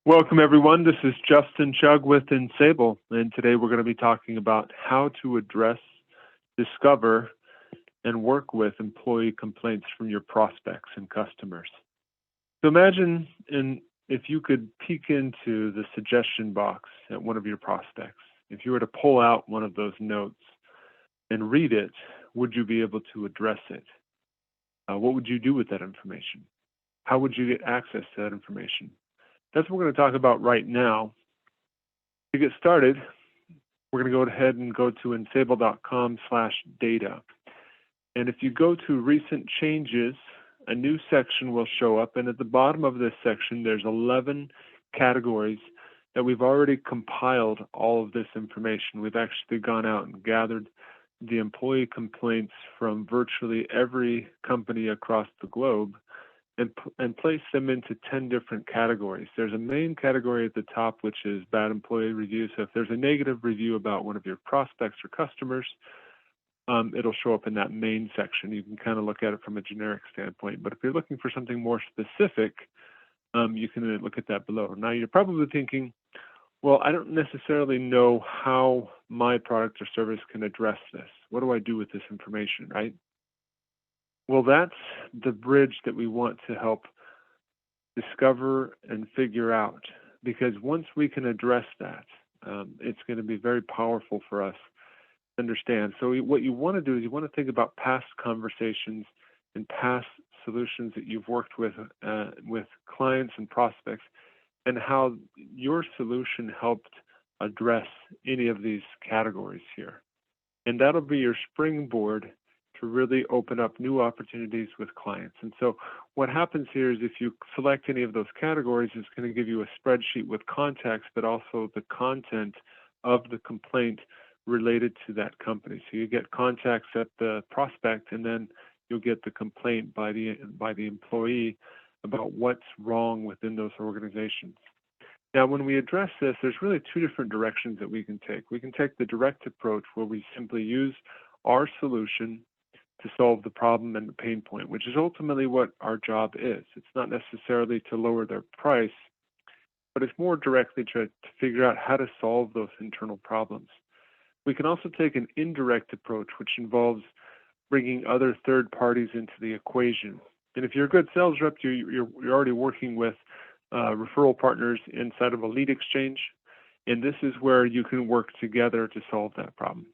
Welcome, everyone. This is Justin Chug with Ensable, and today we're going to be talking about how to address, discover, and work with employee complaints from your prospects and customers. So imagine if you could peek into the suggestion box at one of your prospects. If you were to pull out one of those notes and read it, would you be able to address it? What would you do with that information? How would you get access to that information? That's what we're going to talk about right now. To get started, we're going to go ahead and go to ensable.com/data. And if you go to recent changes, a new section will show up. And at the bottom of this section, there's 11 categories that we've already compiled all of this information. We've actually gone out and gathered the employee complaints from virtually every company across the globe and place them into 10 different categories. There's a main category at the top, which is bad employee reviews. So if there's a negative review about one of your prospects or customers, it'll show up in that main section. You can kind of look at it from a generic standpoint. But if you're looking for something more specific, you can look at that below. Now, you're probably thinking, well, I don't necessarily know how my product or service can address this. What do I do with this information, right? Well, that's the bridge that we want to help discover and figure out, because once we can address that, it's going to be very powerful for us to understand. So what you want to do is you want to think about past conversations and past solutions that you've worked with clients and prospects, and how your solution helped address any of these categories here. And that'll be your springboard to really open up new opportunities with clients. And so what happens here is if you select any of those categories, it's going to give you a spreadsheet with context, but also the content of the complaint related to that company. So you get contacts at the prospect, and then you'll get the complaint by the employee about what's wrong within those organizations. Now, when we address this, there's really two different directions that we can take. We can take the direct approach, where we simply use our solution to solve the problem and the pain point, which is ultimately what our job is. It's not necessarily to lower their price, but it's more directly to figure out how to solve those internal problems. We can also take an indirect approach, which involves bringing other third parties into the equation. And if you're a good sales rep, you're already working with referral partners inside of a lead exchange, and this is where you can work together to solve that problem.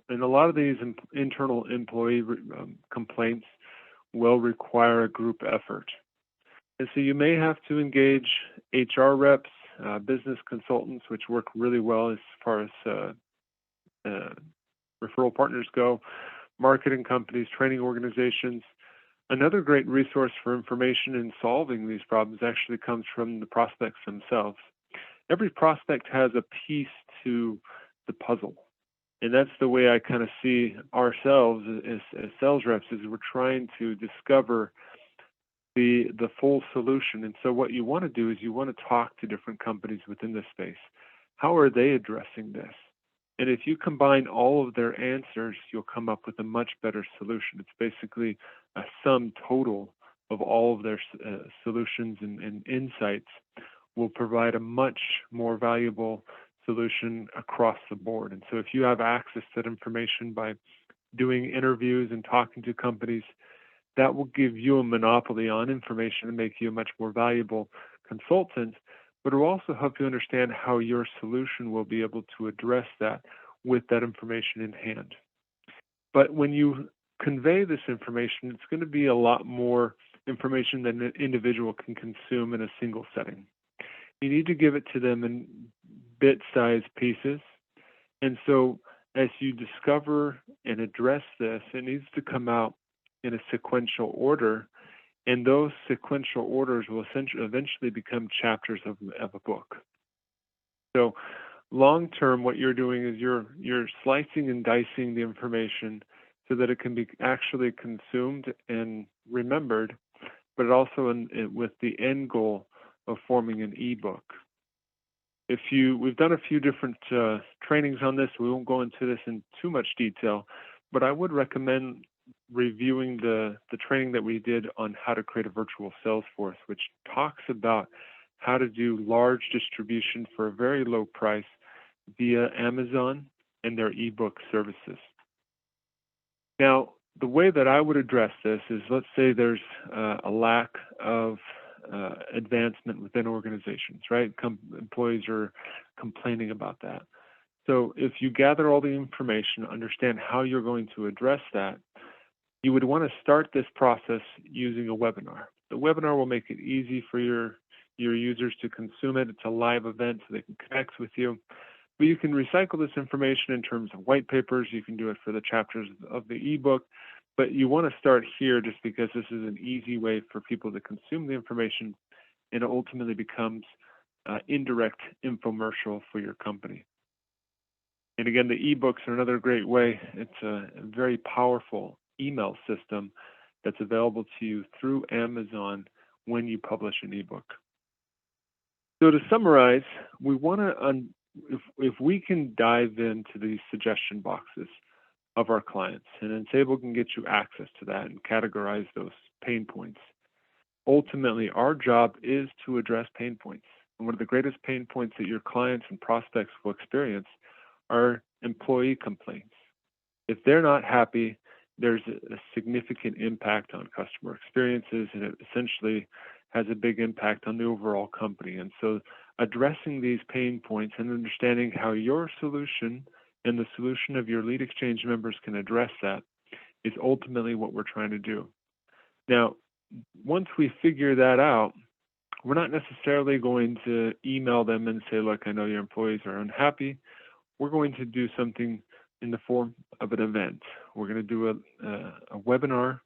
And a lot of these internal employee complaints will require a group effort. And so you may have to engage HR reps, business consultants, which work really well as far as referral partners go, marketing companies, training organizations. Another great resource for information in solving these problems actually comes from the prospects themselves. Every prospect has a piece to the puzzle. And that's the way I kind of see ourselves as sales reps, is we're trying to discover the full solution. And so what you want to do is you want to talk to different companies within this space. How are they addressing this? And if you combine all of their answers, you'll come up with a much better solution. It's basically a sum total of all of their solutions and insights will provide a much more valuable solution across the board. And so if you have access to that information by doing interviews and talking to companies, that will give you a monopoly on information and make you a much more valuable consultant, but it will also help you understand how your solution will be able to address that with that information in hand. But when you convey this information, it's going to be a lot more information than an individual can consume in a single setting. You need to give it to them in bit-sized pieces. And so as you discover and address this, it needs to come out in a sequential order, and those sequential orders will eventually become chapters of a book. So long-term, what you're doing is you're slicing and dicing the information so that it can be actually consumed and remembered, but also with the end goal of forming an ebook. We've done a few different trainings on this. We won't go into this in too much detail, but I would recommend reviewing the training that we did on how to create a virtual sales force, which talks about how to do large distribution for a very low price via Amazon and their ebook services. Now, the way that I would address this is, let's say there's a lack of advancement within organizations, right? Employees are complaining about that. So if you gather all the information, understand how you're going to address that, you would want to start this process using a webinar. The webinar will make it easy for your users to consume it. It's a live event, so they can connect with you. But you can recycle this information in terms of white papers. You can do it for the chapters of the ebook. But you want to start here just because this is an easy way for people to consume the information, and it ultimately becomes indirect infomercial for your company. And again, the ebooks are another great way. It's a very powerful email system that's available to you through Amazon when you publish an ebook. So to summarize, we want to, if we can dive into these suggestion boxes of our clients, and Ensable can get you access to that and categorize those pain points. Ultimately, our job is to address pain points. And one of the greatest pain points that your clients and prospects will experience are employee complaints. If they're not happy, there's a significant impact on customer experiences, and it essentially has a big impact on the overall company. And so addressing these pain points and understanding how your solution and the solution of your lead exchange members can address that is ultimately what we're trying to do. Now, once we figure that out, we're not necessarily going to email them and say, look, I know your employees are unhappy. We're going to do something in the form of an event. We're going to do a webinar.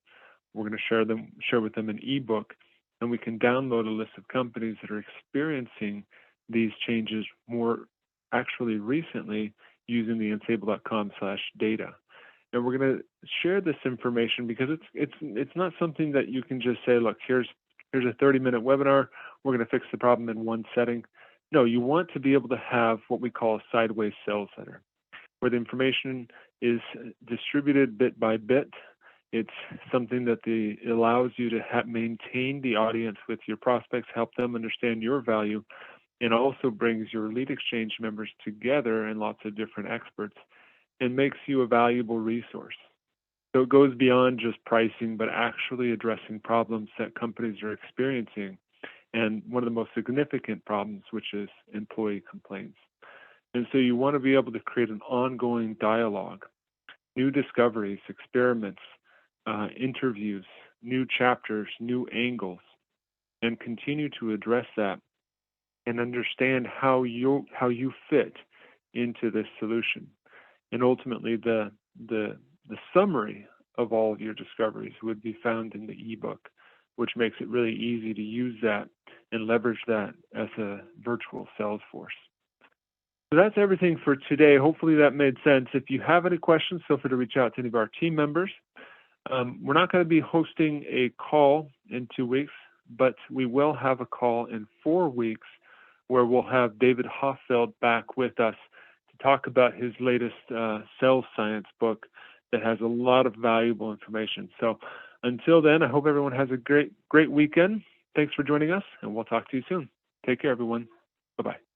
We're going to share with them an ebook, and we can download a list of companies that are experiencing these changes more actually recently using the ensable.com/data. And we're going to share this information because it's not something that you can just say, look, here's a 30-minute webinar. We're going to fix the problem in one setting. No, you want to be able to have what we call a sideways sales center, where the information is distributed bit by bit. It's something that allows you to maintain the audience with your prospects, help them understand your value, and also brings your lead exchange members together and lots of different experts and makes you a valuable resource. So it goes beyond just pricing, but actually addressing problems that companies are experiencing, and one of the most significant problems, which is employee complaints. And so you want to be able to create an ongoing dialogue, new discoveries, experiments, interviews, new chapters, new angles, and continue to address that and understand how you fit into this solution. And ultimately, the summary of all of your discoveries would be found in the ebook, which makes it really easy to use that and leverage that as a virtual sales force. So that's everything for today. Hopefully that made sense. If you have any questions, feel free to reach out to any of our team members. We're not going to be hosting a call in 2 weeks, but we will have a call in 4 weeks where we'll have David Hoffeld back with us to talk about his latest sales science book that has a lot of valuable information. So until then, I hope everyone has a great weekend. Thanks for joining us, and we'll talk to you soon. Take care, everyone. Bye-bye.